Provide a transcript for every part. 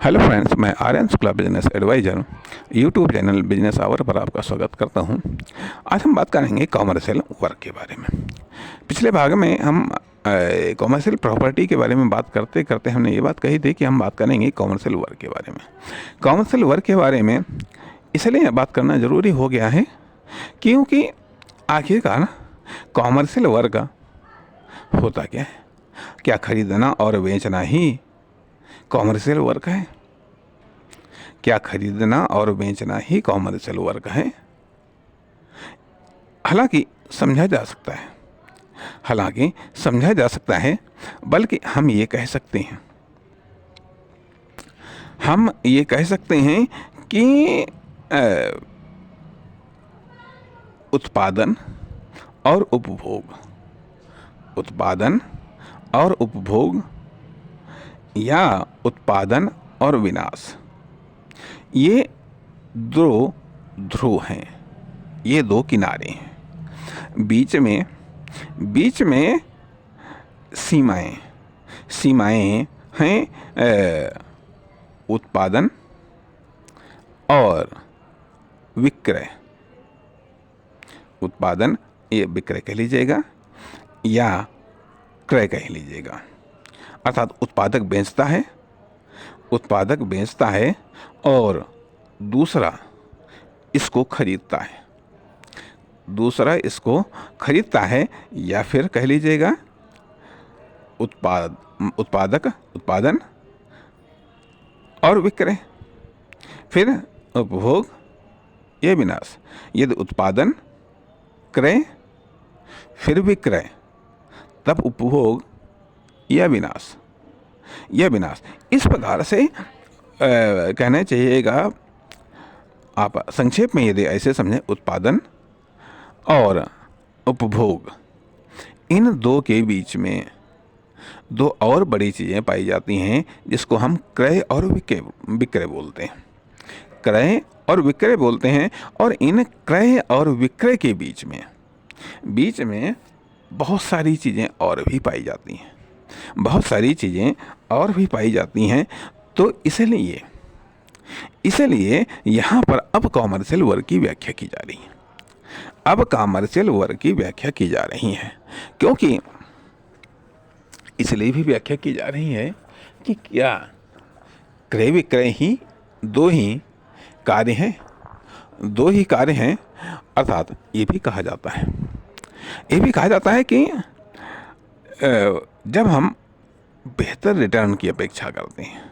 Hello friends, मैं Aryan Shukla business advisor YouTube channel business hour पर आपका स्वागत करता हूं। आज हम बात करेंगे कॉमर्शियल वर्क के बारे में। पिछले भाग में हम कॉमर्शियल प्रॉपर्टी के बारे में बात करते करते हमने ये बात कही थी कि हम बात करेंगे कॉमर्शियल वर्क के बारे में। कॉमर्शियल वर्क के बारे में इसलिए बात करना ज़रूरी हो गया है क्योंकि आखिरकार कॉमर्शियल वर्क होता क्या है? क्या खरीदना और बेचना ही कॉमर्शियल वर्क है? क्या खरीदना और बेचना ही कॉमर्शियल वर्क है? हालांकि समझा जा सकता है, बल्कि हम ये कह सकते हैं कि उत्पादन और उपभोग या उत्पादन और विनाश, ये दो ध्रुव हैं, ये दो किनारे हैं। बीच में सीमाएं हैं उत्पादन और विक्रय। उत्पादन ये विक्रय कह लीजिएगा या क्रय कह लीजिएगा। अर्थात उत्पादक बेचता है और दूसरा इसको खरीदता है या फिर कह लीजिएगा उत्पादन और विक्रय, फिर उपभोग या विनाश। यदि उत्पादन, क्रय, फिर विक्रय, तब उपभोग या विनाश। इस प्रकार से कहना चाहिएगा। आप संक्षेप में यदि ऐसे समझें, उत्पादन और उपभोग, इन दो के बीच में दो और बड़ी चीज़ें पाई जाती हैं जिसको हम क्रय और विक्रय बोलते हैं। क्रय और विक्रय बोलते हैं। और इन क्रय और विक्रय के बीच में बहुत सारी चीज़ें और भी पाई जाती हैं। तो इसलिए यहाँ पर अब कॉमर्शियल वर्क की व्याख्या की जा रही है। क्योंकि इसलिए भी व्याख्या की जा रही है कि क्या क्रय विक्रय ही दो ही कार्य हैं। अर्थात ये भी कहा जाता है कि जब हम बेहतर रिटर्न की अपेक्षा करते हैं,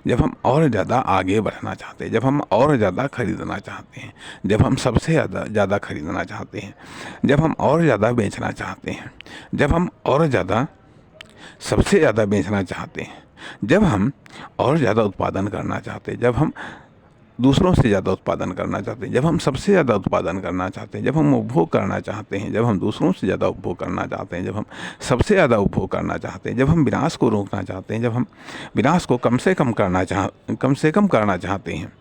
जब हम और ज़्यादा आगे बढ़ना चाहते हैं, जब हम और ज़्यादा खरीदना चाहते हैं, जब हम सबसे ज़्यादा खरीदना चाहते हैं, जब हम और ज़्यादा बेचना चाहते हैं, जब हम और ज़्यादा सबसे ज़्यादा बेचना चाहते हैं, जब हम और ज़्यादा उत्पादन करना चाहते हैं, जब हम दूसरों से ज़्यादा उत्पादन करना चाहते हैं, जब हम सबसे ज़्यादा उत्पादन करना चाहते हैं, जब हम उपभोग करना चाहते हैं, जब हम दूसरों से ज़्यादा उपभोग करना चाहते हैं, जब हम सबसे ज़्यादा उपभोग करना चाहते हैं, जब हम विनाश को रोकना चाहते हैं, जब हम विनाश को कम से कम करना चाहते हैं,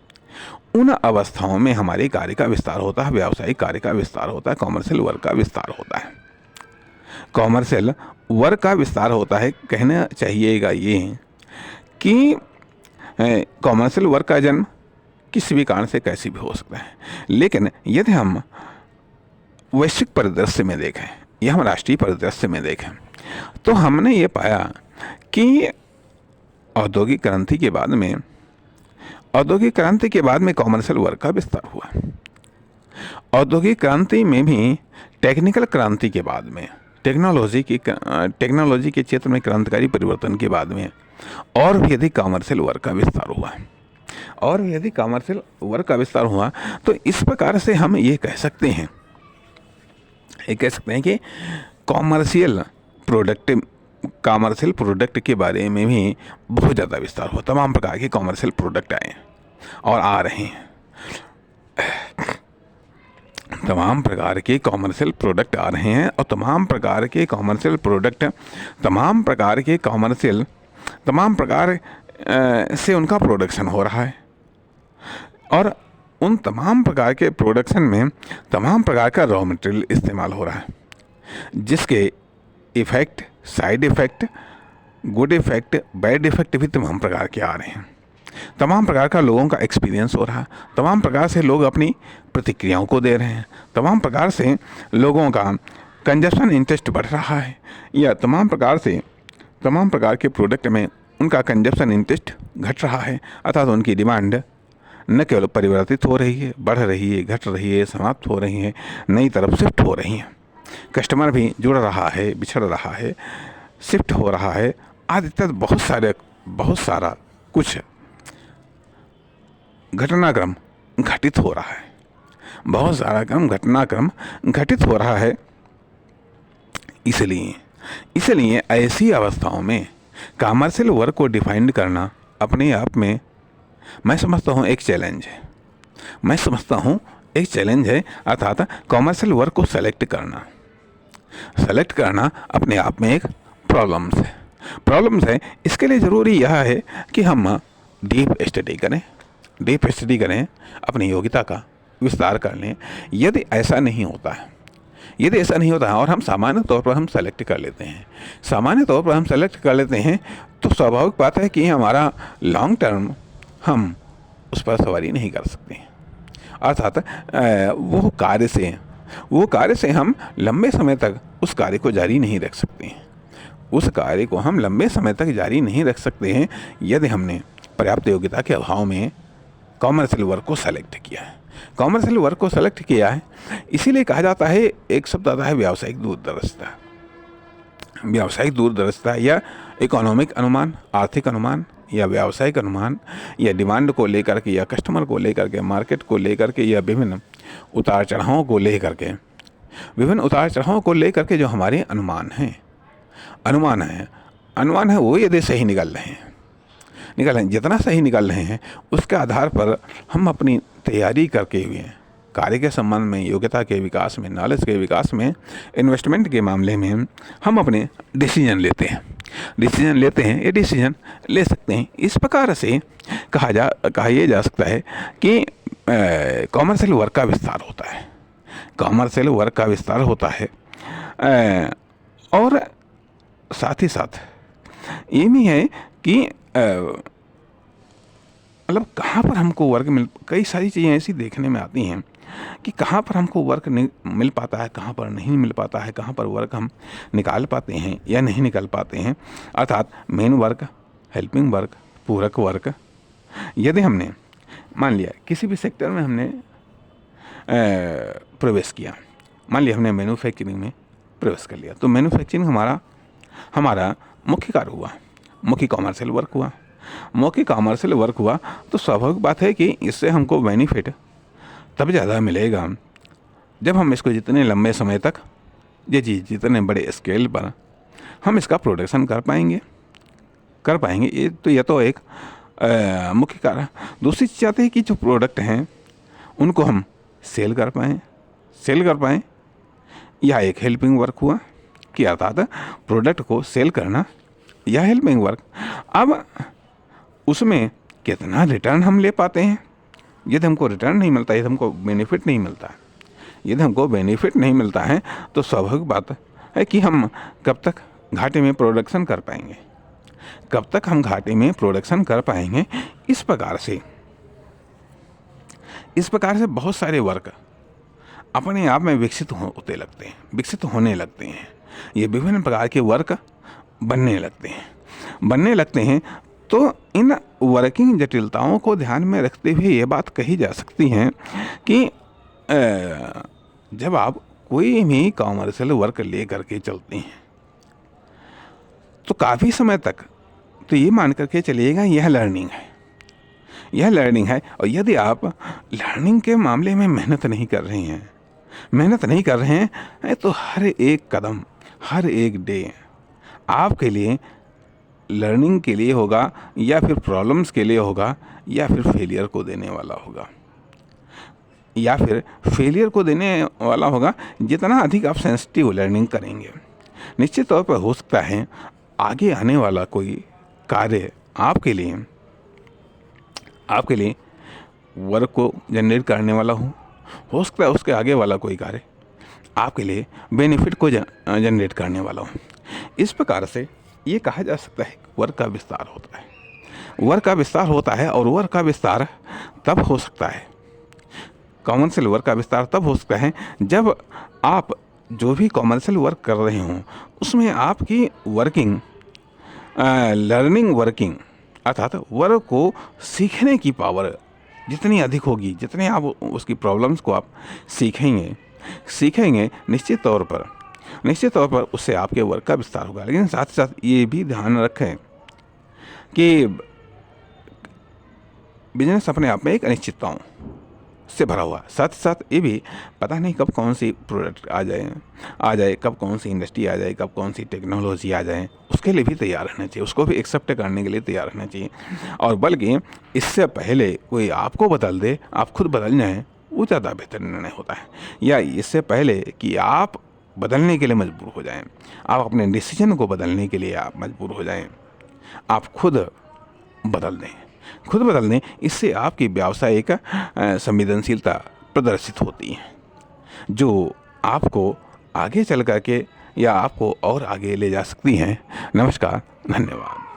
उन अवस्थाओं में हमारे कार्य का विस्तार होता है, व्यावसायिक कार्य का विस्तार होता है, कॉमर्शियल वर्क का विस्तार होता है। कॉमर्शियल वर्क का विस्तार होता है। कहना चाहिएगा ये कि कॉमर्शियल वर्क का जन्म किसी भी कारण से कैसे भी हो सकता है, लेकिन यदि हम वैश्विक परिदृश्य में देखें या हम राष्ट्रीय परिदृश्य में देखें, तो हमने ये पाया कि औद्योगिक क्रांति के बाद में कॉमर्शियल वर्क का विस्तार हुआ। औद्योगिक क्रांति में भी टेक्निकल क्रांति के बाद में, टेक्नोलॉजी के क्षेत्र में क्रांतिकारी परिवर्तन के बाद में और भी यदि कॉमर्शियल वर्क का विस्तार हुआ, तो इस प्रकार से हम ये कह सकते हैं कि कॉमर्शियल प्रोडक्ट के बारे में भी बहुत ज़्यादा विस्तार हुआ। तमाम प्रकार के कॉमर्शियल प्रोडक्ट आए और आ रहे हैं। तमाम प्रकार के कॉमर्शियल प्रोडक्ट आ रहे हैं और तमाम प्रकार से उनका प्रोडक्शन हो रहा है। और उन तमाम प्रकार के प्रोडक्शन में तमाम प्रकार का रॉ मटेरियल इस्तेमाल हो रहा है, जिसके effect, side effect, good effect, bad effect भी तमाम प्रकार के आ रहे हैं। तमाम प्रकार का लोगों का एक्सपीरियंस हो रहा है, तमाम प्रकार से लोग अपनी प्रतिक्रियाओं को दे रहे हैं, तमाम प्रकार से लोगों का कंजप्शन इंटरेस्ट बढ़ रहा है, या तमाम प्रकार के प्रोडक्ट में उनका कंजप्शन इंटरेस्ट घट रहा है, अर्थात उनकी डिमांड न केवल परिवर्तित हो रही है, बढ़ रही है, घट रही है, समाप्त हो रही है, नई तरफ शिफ्ट हो रही हैं। कस्टमर भी जुड़ रहा है, बिछड़ रहा है, शिफ्ट हो रहा है, आदि इत्यादि बहुत सारा कुछ घटनाक्रम घटित हो रहा है, बहुत सारा घटनाक्रम घटित हो रहा है। इसलिए ऐसी अवस्थाओं में कमर्शियल वर्क को डिफाइन करना अपने आप में मैं समझता हूँ एक चैलेंज है। अर्थात कमर्शियल वर्क को सेलेक्ट करना अपने आप में एक प्रॉब्लम्स है। इसके लिए ज़रूरी यह है कि हम डीप स्टडी करें, अपनी योग्यता का विस्तार कर लें। यदि ऐसा नहीं होता है और हम सामान्य तौर पर हम सेलेक्ट कर लेते हैं तो स्वाभाविक बात है कि हमारा लॉन्ग टर्म हम उस पर सवारी नहीं कर सकते हैं। अर्थात वो कार्य से हम लंबे समय तक उस कार्य को जारी नहीं रख सकते हैं यदि हमने पर्याप्त योग्यता के अभाव में कमर्शियल वर्क को सेलेक्ट किया है। इसीलिए कहा जाता है, एक शब्द आता है व्यावसायिक दूरदर्शिता या इकोनॉमिक अनुमान, आर्थिक अनुमान या व्यावसायिक अनुमान, या डिमांड को लेकर के, या कस्टमर को लेकर के, मार्केट को लेकर के, या विभिन्न उतार चढ़ावों को लेकर के जो हमारे अनुमान है वो यदि सही निकल रहे हैं, जितना सही निकल रहे हैं उसके आधार पर हम अपनी तैयारी करके हुए कार्य के संबंध में, योग्यता के विकास में, नॉलेज के विकास में, इन्वेस्टमेंट के मामले में हम अपने डिसीजन लेते हैं। ये डिसीजन ले सकते हैं। इस प्रकार से कहा जा सकता है कि कमर्शियल वर्क का विस्तार होता है। और साथ ही साथ ये भी है कि मतलब कहाँ पर हमको वर्क कई सारी चीज़ें ऐसी देखने में आती हैं कि कहाँ पर हमको वर्क मिल पाता है, कहाँ पर नहीं मिल पाता है, कहाँ पर वर्क हम निकाल पाते हैं या नहीं निकाल पाते हैं। अर्थात मेन वर्क, हेल्पिंग वर्क, पूरक वर्क। यदि हमने मान लिया किसी भी सेक्टर में हमने प्रवेश किया, मान लिया हमने मैन्युफैक्चरिंग में प्रवेश कर लिया, तो मैन्युफैक्चरिंग हमारा मुख्य कार्य हुआ, मुख्य कमर्शियल वर्क हुआ। तो स्वाभाविक बात है कि इससे हमको बेनिफिट तब ज़्यादा मिलेगा जब हम इसको जितने लंबे समय तक, जितने बड़े स्केल पर हम इसका प्रोडक्शन कर पाएंगे। ये तो एक मुख्य कारण। दूसरी चीज़ आती है कि जो प्रोडक्ट हैं उनको हम सेल कर पाएँ, यह एक हेल्पिंग वर्क हुआ कि अर्थात प्रोडक्ट को सेल करना यह हेल्पिंग वर्क। अब उसमें कितना रिटर्न हम ले पाते हैं, यदि हमको रिटर्न नहीं मिलता, यदि हमको बेनिफिट नहीं मिलता है तो स्वाभाविक बात है कि हम कब तक घाटे में प्रोडक्शन कर पाएंगे। इस प्रकार से बहुत सारे वर्क अपने आप में विकसित होने लगते हैं। ये विभिन्न प्रकार के वर्क बनने लगते हैं। तो इन वर्किंग जटिलताओं को ध्यान में रखते हुए ये बात कही जा सकती है कि जब आप कोई भी कॉमर्शियल वर्क ले करके चलते हैं तो काफ़ी समय तक तो ये मान करके चलिएगा यह लर्निंग है। और यदि आप लर्निंग के मामले में मेहनत नहीं कर रहे हैं तो हर एक कदम, हर एक डे आपके लिए लर्निंग के लिए होगा, या फिर प्रॉब्लम्स के लिए होगा, या फिर फेलियर को देने वाला होगा। जितना अधिक आप सेंसिटिव लर्निंग करेंगे, निश्चित तौर पर हो सकता है आगे आने वाला कोई कार्य आपके लिए वर्क को जनरेट करने वाला हो सकता है उसके आगे वाला कोई कार्य आपके लिए बेनिफिट को जनरेट करने वाला हो। इस प्रकार से ये कहा जा सकता है वर्क का विस्तार होता है। वर्क का विस्तार होता है, और वर्क का विस्तार तब हो सकता है, कॉमर्शियल वर्क का विस्तार तब हो सकता है जब आप जो भी कॉमर्शियल वर्क कर रहे हों उसमें आपकी वर्किंग लर्निंग वर्किंग अर्थात वर्क को सीखने की पावर जितनी अधिक होगी, जितने आप उसकी प्रॉब्लम्स को आप सीखेंगे निश्चित तौर पर उससे आपके वर्क का विस्तार होगा। लेकिन साथ ही साथ ये भी ध्यान रखें कि बिजनेस अपने आप में एक अनिश्चितताओं से भरा हुआ, साथ ही साथ ये भी पता नहीं कब कौन सी प्रोडक्ट आ जाए, कब कौन सी इंडस्ट्री आ जाए, कब कौन सी टेक्नोलॉजी आ जाए, उसके लिए भी तैयार रहना चाहिए, उसको भी एक्सेप्ट करने के लिए तैयार रहना चाहिए। और बल्कि इससे पहले कोई आपको बदल दे, आप खुद बदल जाएं, वो ज़्यादा बेहतर निर्णय होता है। या इससे पहले कि आप बदलने के लिए मजबूर हो जाएं, आप अपने डिसीजन को बदलने के लिए आप मजबूर हो जाएं, आप खुद बदल दें, इससे आपकी व्यावसायिक संवेदनशीलता प्रदर्शित होती है, जो आपको आगे चल कर के या आपको और आगे ले जा सकती हैं। नमस्कार, धन्यवाद।